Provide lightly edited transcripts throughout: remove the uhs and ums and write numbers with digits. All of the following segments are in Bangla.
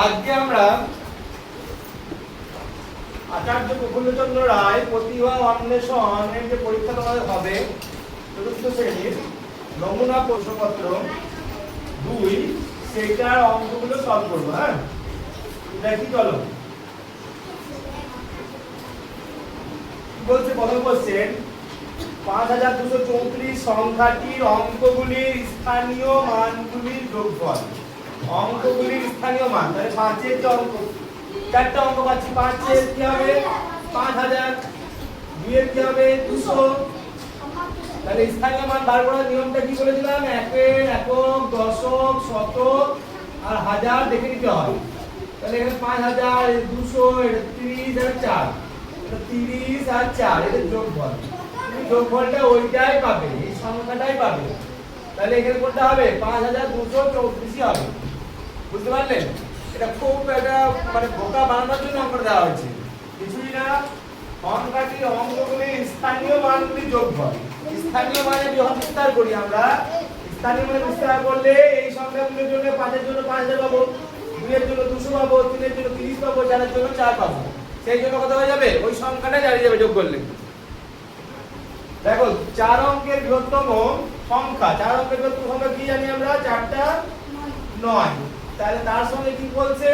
আজকে আমরা আচার্য প্রফুল্লচন্দ্র রায় প্রতিভা অন্বেষণের যে পরীক্ষা তোমাদের হবে চতুর্থ শ্রেণীর নমুনা প্রশ্নপত্র 2 সেটার অঙ্কগুলো সলভ করবো। হ্যাঁ, দেখি চলো বলছে। প্রথম কোশ্চেন, 5234 সংখ্যাটির অঙ্কগুলির স্থানীয় মানগুলির যোগফল। অঙ্কগুলির স্থানীয় মান, তাহলে 5 এর যে অঙ্ক, চারটা অঙ্ক পাচ্ছি। 5 এর কি হবে 5000, 2 এর কি হবে 200। তাহলে স্থানীয় মান বার করার নিয়মটা কি বলেছিলাম? একের একক, দশক, শতক আর হাজার দেখে নিতে হয়। তাহলে এখানে 5000, 200, এটা 30 আর 4, এটা 30 আর 4, এটা যোগফল। তুমি যোগফলটা ওইটাই পাবে, এই সংখ্যাটাই পাবে। তাহলে এখানে কোনটা হবে? 5234 হবে। বুঝতে পারলেন? এটা খুব একটা মানে বোকা বানানোর জন্য অঙ্ক দেওয়া হয়েছে, কিছুই না। সংখ্যাটির অঙ্কগুলির স্থানীয় মানগুলি যোগফল। স্থানীয় মানে বিস্তার করি আমরা। স্থানীয় মানে বিস্তার করলে এই সংখ্যাগুলোর জন্য 5 এর জন্য 5000 পাবো, 2 এর জন্য 200 পাবো, 3 এর জন্য 30 পাবো, 4 এর জন্য 4 পাবো। সেই জন্য কত হয়ে যাবে? ওই সংখ্যাটাই দাঁড়িয়ে যাবে যোগ করলে। দেখো 4 অঙ্কের বৃহত্তম সংখ্যা, 4 অঙ্কের বৃহত্তম সংখ্যা কি জানি আমরা? 4টা 9। তাহলে তার সঙ্গে কি বলছে?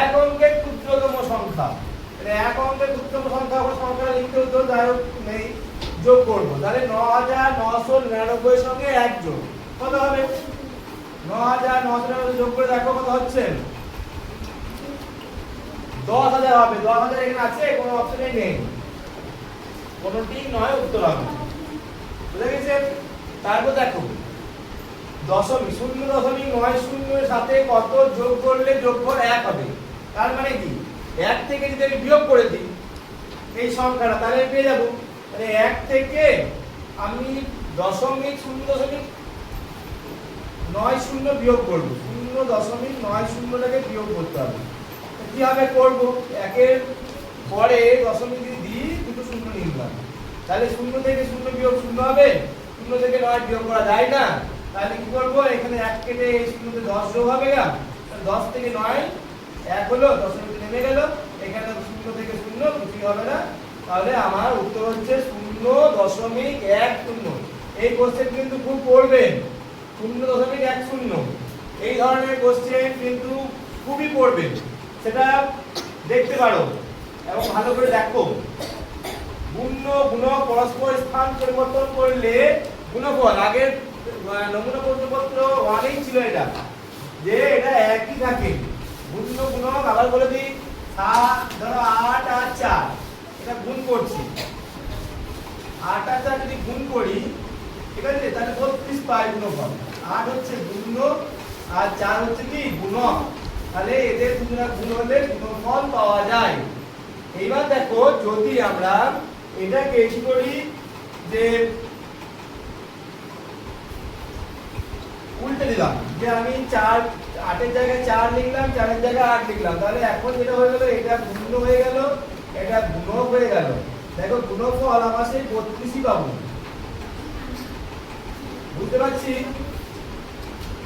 1 অঙ্কের ক্ষুদ্রতম সংখ্যা। তাহলে 1 অঙ্কের ক্ষুদ্রতম সংখ্যা আমরা সংখ্যাটা লিখতে হতো, যাই হোক নেই, যোগ করব। তাহলে 9999 এর সঙ্গে 1 যোগ কত হবে? 9999 যোগ করে দেখো কত হচ্ছে? 10000 হবে। 10000 এখানে আছে, কোনো অপশনে নেই, কোনটি নয় উত্তর হবে। বুঝা গেছে? তারপর দেখো দশমিক 0.90 এর সাথে কত যোগ করলে যোগফল 1 হবে। তার মানে কি? 1 থেকে যদি আমি বিয়োগ করে দিই এই সংখ্যাটা, তাহলে পেয়ে যাব। তাহলে 1 থেকে আমি 0.90 বিয়োগ করব। 0.90 টাকে বিয়োগ করতে হবে। কি হবে করব? 1 এর পরে দশমিক যদি দিই, দুটো শূন্য নিলাম, তাহলে 0 থেকে 0 বিয়োগ 0 হবে। 0 থেকে 9 বিয়োগ করা যায় না। তাহলে কি করব? এখানে 1 কেটে এই 0 তে 10 যোগ হবে না। 10 থেকে 9 1 হলো, দশমিক নেমে গেল। এখানে 0 থেকে 0 কিছুই হবে না। তাহলে আমার উত্তর হচ্ছে 0.10। এই কোশ্চেন কিন্তু খুব পড়বেন, 0.10। এই ধরনের কোশ্চেন কিন্তু খুবই পড়বেন, সেটা দেখতে পারো এবং ভালো করে দেখো। গুণ্য গুণক পরস্পর স্থান পরিবর্তন করলে গুণফল, আগের নমুনা প্রশ্নপত্র 1 ছিল এটা, যে এটা একই থাকে। গুণ্য গুণক আবার বলে দিই, ধরো 8 আর 4, এটা গুণ করছি। 8 আর 4 যদি গুণ করি, ঠিক আছে, তাহলে 32 পাই গুণফল। 8 হচ্ছে গুণ্য আর 4 হচ্ছে কি গুণক। তাহলে এদের দুজনের গুণ হলে গুণফল পাওয়া যায়। এইবার দেখো যদি আমরা এটাকে কি করি, যে উল্টে দিলাম, যে আমি 4 8 এর জায়গায় 4 লিখলাম, 4 এর জায়গায় 8 লিখলাম, তাহলে এখন যেটা হয়ে গেল, এটা গুণ হয়ে গেল, এটা গুণক হয়ে গেল। দেখো গুণফল আমার সেই 32ই পাবো। বুঝতে পারছি?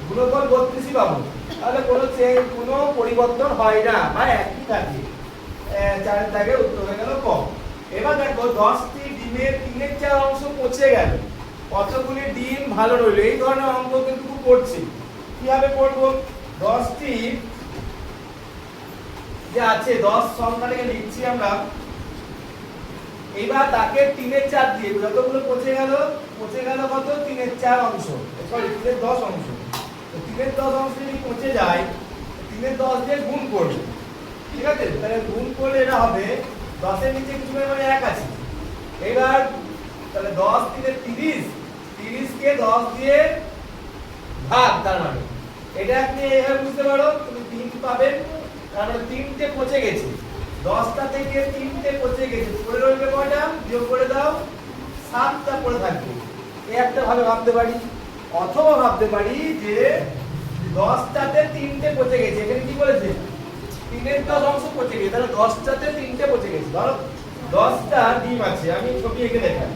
গুণফল 32ই পাবো। তাহলে কোনো পরিবর্তন হয় না বা একই থাকে। 4 এর জায়গায় উত্তর হয়ে গেল ক। এবার দেখো 10টি ডিমের 3 এর 4 অংশ পচে গেল, কতগুলি ডিম ভালো রইল। এই ধরনের অঙ্ক কিন্তু খুব পড়ছি। কিভাবে পড়বো? 10টি যে আছে, 10 সংখ্যাটাকে লিখছি আমরা। এইবার তাকে 3 এর 4 দিয়ে যতগুলো পচে গেল কত? 3 এর 4 অংশ, সরি 3 এর 10 অংশ। তো 3 এর 10 অংশ যদি পচে যায়, 3 এর 10 দিয়ে গুণ করব, ঠিক আছে? তাহলে গুণ করলে এটা হবে 10 এর নিচে কিছু মানে 1 আছে। এবার তাহলে 10 3 30, 30 কে 10 দিয়ে ভাগ, তার মানে এটা আপনি এইভাবে বুঝতে পারো। তুমি 3 পাবেন, কারণ 3টে পচে গেছে। 10টা থেকে 3টে পচে গেছে, পড়ে রইবে কয়টা? বিয়োগ করে দাও, 7টা পড়ে থাকবে। এই একটা ভাবে ভাবতে পারি, অথবা ভাবতে পারি যে 10টাতে 3টে পচে গেছে। এখানে কি বলেছে? 3 এর 10 অংশ পচে গেছে, তাহলে 10টাতে 3টে পচে গেছে। ধরো 10টা ডিম আছে, আমি ছবি এঁকে দেখাই।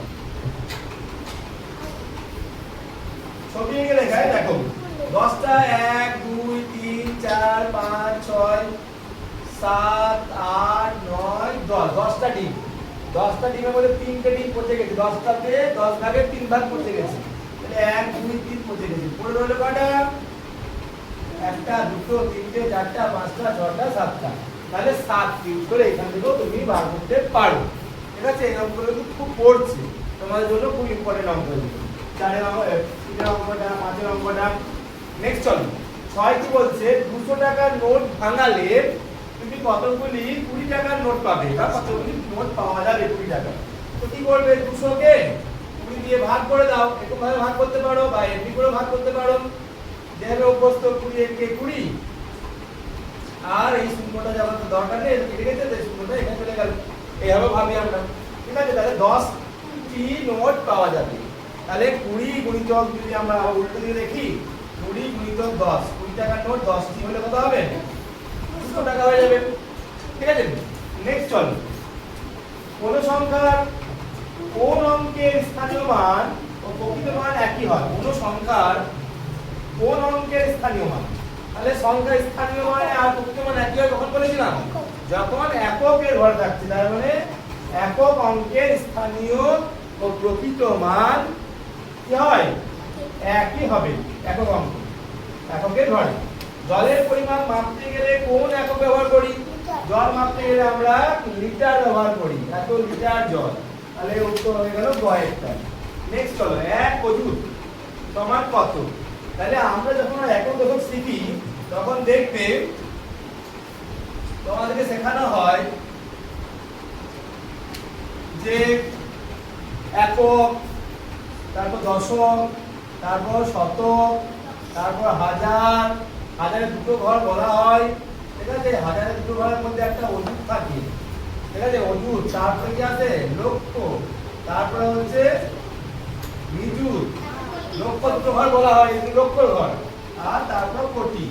ছবি এঁকে দেখাই, দেখো 10টা 1 2 3 4 5 6 7 8 9 10 10টা ডিম, 10টা ডিমের মধ্যে 3টে ডিম পচে গেছে, 10টাতে 10 ভাগের 3 ভাগ পচে গেছে, তাহলে 1 2 3 পচে গেছে। পড়ে রইল কয়টা? একটা, দুটো, তিনটে, চারটা, পাঁচটা, ছটা, সাতটা, তাহলে 7 ইউজ করে এখান থেকেও তুমি বার করতে পারো। ঠিক আছে, এই অঙ্কগুলো কিন্তু খুব পড়ছে তোমাদের জন্য, খুব ইম্পর্টেন্ট অঙ্ক এগুলো। 4 অঙ্ক, 3 অঙ্কটা, 5 অঙ্কটা। নেক্সট চলো, 6 কি বলছে? 200 টাকার নোট ভাঙালে তুমি কতগুলি 20 টাকার নোট পাবে, বা কতগুলি নোট পাওয়া যাবে 20 টাকা। তো কি করবে? 200 কে 20 দিয়ে ভাগ করে দাও, এরকম ভাবে ভাগ করতে পারো বা এমনি করে ভাগ করতে পারো, যেভাবে অভ্যস্ত। 20 কে 20, আর এই শূন্যটা যখন দরকার নেই কেটে গেছে, তাই শূন্যটা এখানে চলে গেল, এইভাবে ভাবি আমরা। ঠিক আছে, তাহলে 10টি নোট পাওয়া যাবে। তাহলে 20 গুণিতক, যদি আমরা উল্টো দিয়ে দেখি, 20 গুণিতক 10, 20 টাকার নোট 10টি হলে কত হবে? 200 টাকা হয়ে যাবে। ঠিক আছে, নেক্সট চলো, কোন সংখ্যার কোন অঙ্কের স্থানীয় মান ও প্রকৃত মান একই হয়? কোন সংখ্যার কোন অঙ্কের স্থানীয় মান? তাহলে সংখ্যার স্থানীয় মান আর প্রকৃত মান একই হয় কখন বলেছিলাম? যখন এককের ঘরে থাকছে, তার মানে একক অঙ্কের স্থানীয় ও প্রকৃত মান কি হয়? একই হবে। একক অঙ্ক, এককের ঘরে। জলের পরিমাণ মাপতে গেলে কোন একক ব্যবহার করি? জল মাপতে গেলে আমরা লিটার ব্যবহার করি, এত লিটার জল। তাহলে উত্তর হয়ে গেল গয়েরটা। নেক্সট চলো, 1 অযুত সমান কত? তাহলে আমরা যখন একক শিখি তখন দেখবে তোমাদেরকে শেখানো হয় যে একক, তারপর দশক, তারপর শতক, তারপর হাজার। হাজারে দুটো ঘর বলা হয়। ঠিক আছে, হাজারে দুটো ঘরের মধ্যে একটা অযুত থাকে। ঠিক আছে, অযুত। তারপরে কি আছে? লক্ষ। তারপরে হচ্ছে নিযুত। লক্ষ দুটো ঘর বলা হয়, লক্ষ ঘর। আর তারপর কোটি।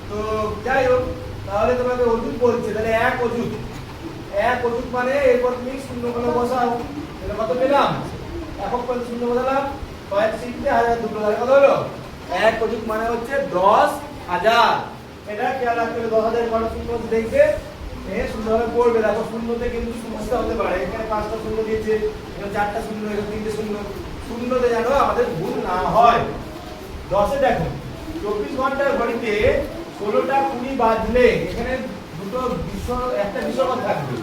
তো যাই হোক, তাহলে তোমাকে অযুত বলছে, তাহলে 1 অযুত। 1 অযুত মানে এরপর তুমি শূন্যগুলো বসাও, তাহলে কত পেলাম? একক পদ শূন্য বসালাম, কয়েক সিটে হাজার দুটো, তাহলে কত হলো? 1 অযুত মানে হচ্ছে 10,000। এটা খেয়াল রাখতে হবে, 10,000 বড় শূন্য দেখবে সুন্দরভাবে পড়বে। দেখো শূন্যতে কিন্তু সমস্যা হতে পারে, এখানে 5টা শূন্য দিয়েছে, এখানে 4টা শূন্য, এখানে 3টে শূন্য। শূন্যতে যেন আমাদের ভুল না হয়। 10-এ দেখো 24 ঘন্টার ঘড়িতে 16টা 20 বাজলে, এখানে দুটো বিষয়, একটা বিষয় থাকবে।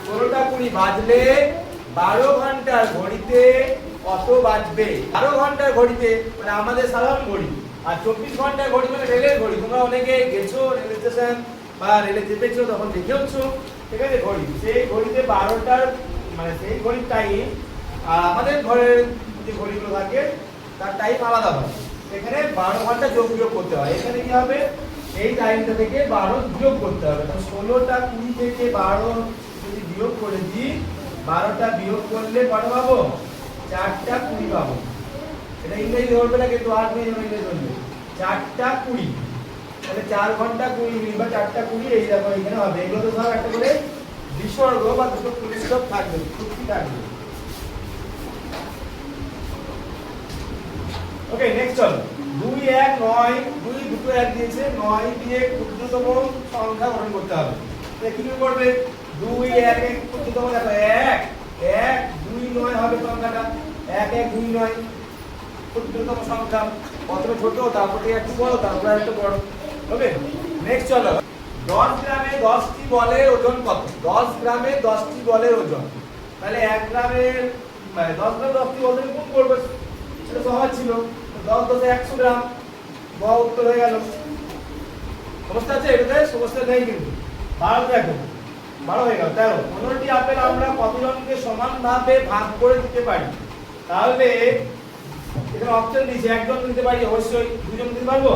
16টা 20 বাজলে 12 ঘন্টার ঘড়িতে কত বাজবে? 12 ঘন্টার ঘড়িতে মানে আমাদের সাধারণ ঘড়ি, আর 24 ঘন্টার ঘড়ি মানে রেলের ঘড়ি। তোমরা অনেকে গেছো রেল স্টেশন বা রেলে চেপেছো, তখন দেখেওছো। ঠিক আছে, ঘড়ি, সেই ঘড়িতে 12টার মানে সেই ঘড়ির টাইম আর আমাদের ঘরের যে ঘড়িগুলো থাকে তার টাইম আলাদা হয়। এখানে 12 ঘন্টা যোগ বিয়োগ করতে হয়। এখানে কি হবে? এই টাইমটা থেকে 12 বিয়োগ করতে হবে। তো 16টা 20 থেকে 12 যদি বিয়োগ করে দিই, 12টা বিয়োগ করলে কত পাবো? 4টা 20 পাবো। এটা ইংরেজি ধরবে না, কিন্তু আর নেই ইংরেজি ধরবে। 4টা 20, তাহলে 4 ঘন্টা 20 মিনিট বা 4টা 20, এই দেখো এখানে হবে। এগুলো তো সব একটা করে বিসর্গ বা দুটো ফুল স্টপ থাকবে, চুক্তি থাকবে। ওকে, নেক্সট চলো, 2 1 9, 2 দুটো 1 দিয়েছে, 9 দিয়ে ক্ষুদ্রতম সংখ্যা গঠন করতে হবে। তাহলে কি করবে? 2 1 1 ক্ষুদ্রতম, দেখো 1 1 2 9 হবে সংখ্যাটা, 1 1 2 9 ক্ষুদ্রতম সংখ্যা। প্রথমে ছোট, তারপরে একটু বড়, তারপরে একটু বড়। ওকে, নেক্সট চলো, 10 গ্রামে 10টি বলের ওজন কত? 10 গ্রামে 10টি বলের ওজন। তাহলে 1 গ্রামের মানে 10 গ্রামে 10টি বল গুণ করবে, এটা সহজ ছিল। 10 10 100 গ্রাম, ব উত্তর হয়ে গেল। সমস্যা আছে এটাতে? সমস্যা নেই কিন্তু। 12 দেখো, 12 হয়ে গেল। 13, 15টি আপেল আমরা কতজনকে সমানভাবে ভাগ করে দিতে পারি? তাহলে এখানে অপশন দিয়েছে, একজন দিতে পারি অবশ্যই, দুজন দিতে পারবো।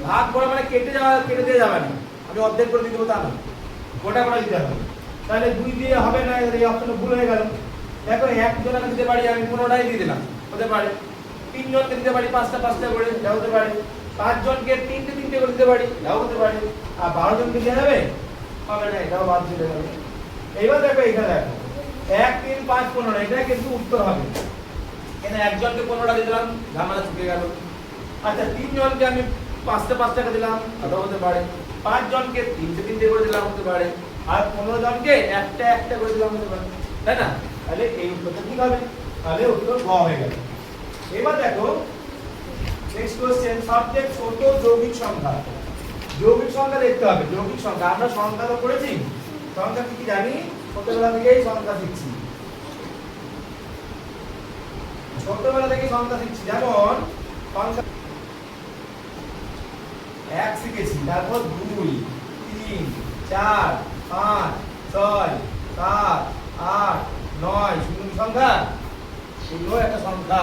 ভাগ করে মানে কেটে দিয়ে যাবে না, আমি অর্ধেক করে দিতে না, গোটা করে দিতে হবে। তাহলে 2 দিয়ে হবে না, এই অপশনটা ভুল হয়ে গেল। দেখো একজনকে দিতে পারি আমি 15টাই দিয়ে দিলাম, হতে পারে। 3 জনকে দিতে পারি 5টা 5টা করে, এটা হতে পারে। 5 জনকে 3টে 3টে করে দিতে পারি, এটাও হতে পারে। আর 12 জনকে দেওয়া যাবে? হবে না, এটাও বাদ দিতে হবে। এইবার দেখো এখানে দেখো 1 3 5 15, এটা কিন্তু উত্তর হবে। এখানে একজনকে 15টা দিলাম, ঝামেলা ছুটে গেল। আচ্ছা 3 জনকে আমি 5টা 5 টাকা দিলাম, এটাও হতে পারে। 5 জনকে 3 করে দিলাম হতে পারে, আর 15 জনকে একটা করে দিলাম হতে পারে, তাই না? তাহলে এই উত্তরটা কি হবে? তাহলে উত্তর গ হয়ে গেল। এবার দেখো নেক্সট কোশ্চেন, সবচেয়ে ছোট যৌগিক সংখ্যা। যৌগিক সংখ্যা দেখতে হবে। যৌগিক সংখ্যা আমরা সংখ্যা তো পড়েছি, সংখ্যা কি জানি, ছোটবেলা থেকেই সংখ্যা শিখছি, ছোটবেলা থেকেই সংখ্যা শিখছি। যেমন সংখ্যা 1 শিখেছি, তারপর 2, 3, 4, 5, 6, 7, 8, 9, শূন্য সংখ্যা, শূন্য একটা সংখ্যা,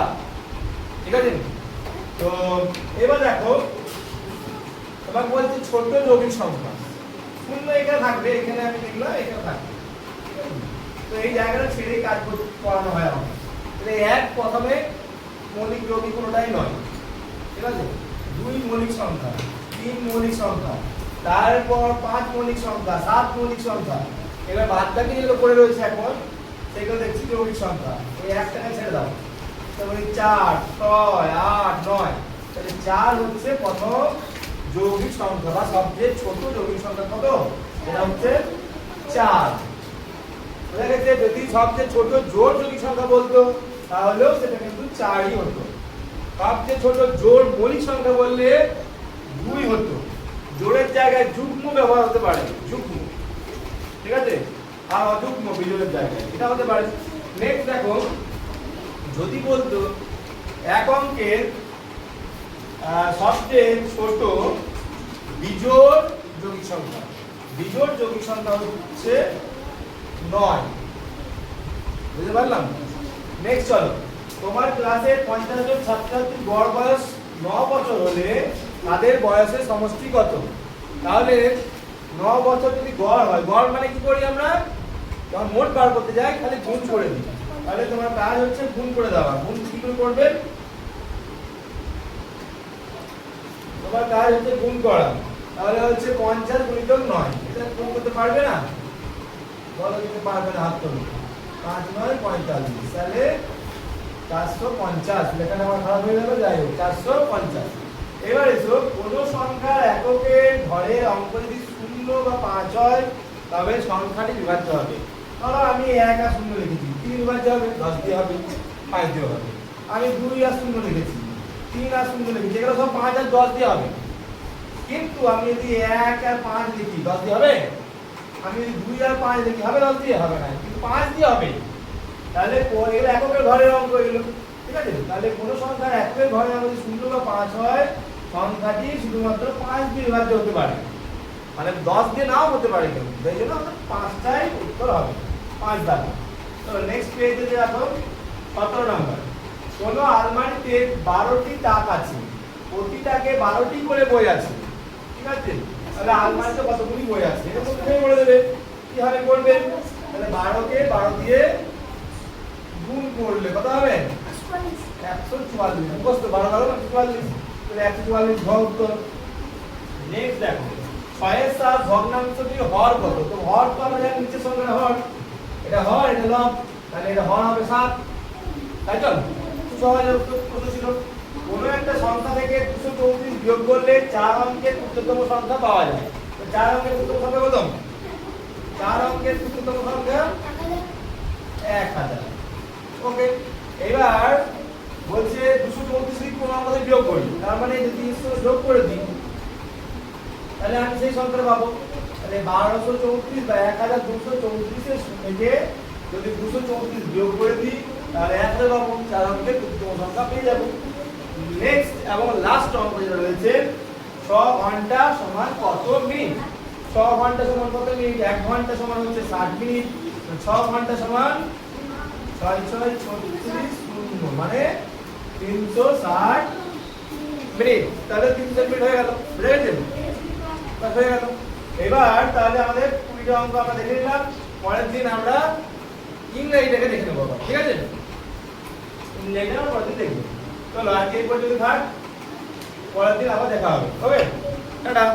ঠিক আছে? তো এবার দেখো তোমাকে বলছি ছোট যৌগিক সংখ্যা, শূন্য এখানে থাকবে, এখানে আমি লিখলাম, এখানে থাকবে। তো এই জায়গাটা ছেড়েই কাজ করানো হয় আমাকে। তাহলে 1 প্রথমে মৌলিক যৌগিক কোনোটাই নয়, ঠিক আছে? 2 মৌলিক সংখ্যা, 3 মৌলিক সংখ্যা, তারপর 5 মৌলিক সংখ্যা, 7 মৌলিক সংখ্যা। এবার বাদ বাকি যেগুলো পড়ে রয়েছে এখন সেগুলো দেখছি যৌগিক সংখ্যা। এই একটাকে ছেড়ে দাও, তারপরে 4, 6, 8, 9। তাহলে 4 হচ্ছে প্রথম যৌগিক সংখ্যা বা সবচেয়ে ছোট যৌগিক সংখ্যা। কত? এটা হচ্ছে 4। বুঝা গেছে? যদি সবচেয়ে ছোট জোড় যৌগিক সংখ্যা বলতো তাহলেও সেটা কিন্তু 4ই হতো। সবচেয়ে ছোট জোড় মৌলিক সংখ্যা বললে 2 হতো। জোড়ের জায়গায় যুগ্ম ব্যবহার হতে পারে, যুগ্ম, ঠিক আছে? আর অযুগ্ম বিজোড়ের জায়গায় এটা হতে পারে। নেক্সট দেখো, যদি বলতো এক অঙ্কের সবচেয়ে ছোট বিজোড় যৌগিক সংখ্যা, বিজোড় যৌগিক সংখ্যা হচ্ছে 9। বুঝতে পারলাম? নেক্সট চলো, তোমার ক্লাসে 50 জন ছাত্রছাত্রীর গড় বয়স 9 বছর হলে তাদের বয়সের সমষ্টি কত? তাহলে 9 বছর যদি গড় হয়, গড় মানে কি করি আমরা? যখন মোট বার করতে যাই খালি গুণ করে দিই। তাহলে তোমার কাজ হচ্ছে গুণ করে দেওয়া। গুণ কি করে করবে? তোমার কাজ হচ্ছে গুণ করা। তাহলে হচ্ছে 50 গুণিতক 9। এটা গুণ করতে পারবে না? বলো যদি পারবে না হাত তোলো। 5 9 45, তাহলে 450। লেখাটা আমার খারাপ হয়ে গেল, যাই হোক 450। এবার এসো, কোন সংখ্যার এককের ঘরের অঙ্ক যদি 0 বা 5 হয় তবে সংখ্যাটি বিভাজ্য হবে। ধরো আমি 1 আর 0 লিখেছি, 3 বিভাজ্য হবে, 10 দিয়ে হবে, 5 দিয়ে হবে। আমি 2 আর 0 লিখেছি, 3 আর 0 লিখেছি, এগুলো সব 5 আর 10 দিয়ে হবে। কিন্তু আমি যদি 1 আর 5 লিখি 10 দিয়ে হবে? আমি যদি 2 আর 5 লিখি হবে 10 দিয়ে? হবে না, কিন্তু 5 দিয়ে হবে। তাহলে এগুলো এককের ঘরের অঙ্ক এগুলো, ঠিক আছে? তাহলে কোন সংখ্যার এককের ঘরের অঙ্ক যদি 0 বা 5 হয় সংখ্যাটি শুধুমাত্র 5 দিয়ে বিভাজ্য হতে পারে, মানে 10 দিয়ে নাও হতে পারে কেউ। সেই জন্য আমাদের 5টাই উত্তর হবে, 5 দ্বারা। তো নেক্সট পেজে দেখো 17 নম্বর। কোন আলমারিতে 12টি তাক আছে, প্রতিটাকে 12টি করে বই আছে, ঠিক আছে? তাহলে আলমারিতে কতগুলি বই আছে এটা প্রথমেই বলে দেবে। কিভাবে করবে? তাহলে 12 কে 12 দিয়ে গুণ করলে কত হবে? 144। মুখস্থ 12 12 144, তাহলে 144 ঘ উত্তর। নেক্সট দেখো, 6 এর 7 ভগ্নাংশটির হর কত? তো হর তো আমরা জানি নিচের সংখ্যার হর, এটা হর এটা লব, তাহলে এটা হর হবে 7, তাই তো? সহজ উত্তর কত ছিল? কোন একটা সংখ্যা থেকে 234 বিয়োগ করলে 4 অঙ্কের ক্ষুদ্রতম সংখ্যা পাওয়া যায়। তো 4 অঙ্কের ক্ষুদ্রতম সংখ্যা কত? 4 অঙ্কের ক্ষুদ্রতম সংখ্যা 1000। ওকে, এবার বলছে 234 থেকে কোন অঙ্ক থেকে বিয়োগ করি, তার মানে যদি 300 যোগ করে দিই তাহলে আমি সেই সংখ্যাটা পাবো। তাহলে 1234 বা 1234 এর থেকে যদি 234 বিয়োগ করে দিই তাহলে 1000 পাবো, 4 অঙ্কের ক্ষুদ্রতম সংখ্যা পেয়ে যাব। নেক্সট এবং লাস্ট অঙ্ক যেটা রয়েছে, 6 ঘন্টা সমান কত মিনিট? 6 ঘন্টা সমান কত মিনিট? 1 ঘন্টা সমান হচ্ছে 60 মিনিট। 6 ঘন্টা সমান 6 6 36 শূন্য, মানে 360 মিনিট। তাহলে 360 মিনিট হয়ে গেল, বুঝে গেছেন? বাস হয়ে গেল। এবার তাহলে আমাদের 20টা অঙ্ক আমরা দেখে নিলাম। পরের দিন আমরা ইংরেজিটাকে দেখে নেবো, ঠিক আছে? ইংরেজিটা আমরা পরের দিন দেখবো। চলো আজকে এই পর্যন্ত থাক, পরের দিন আবার দেখা হবে। ওকে, টাটা।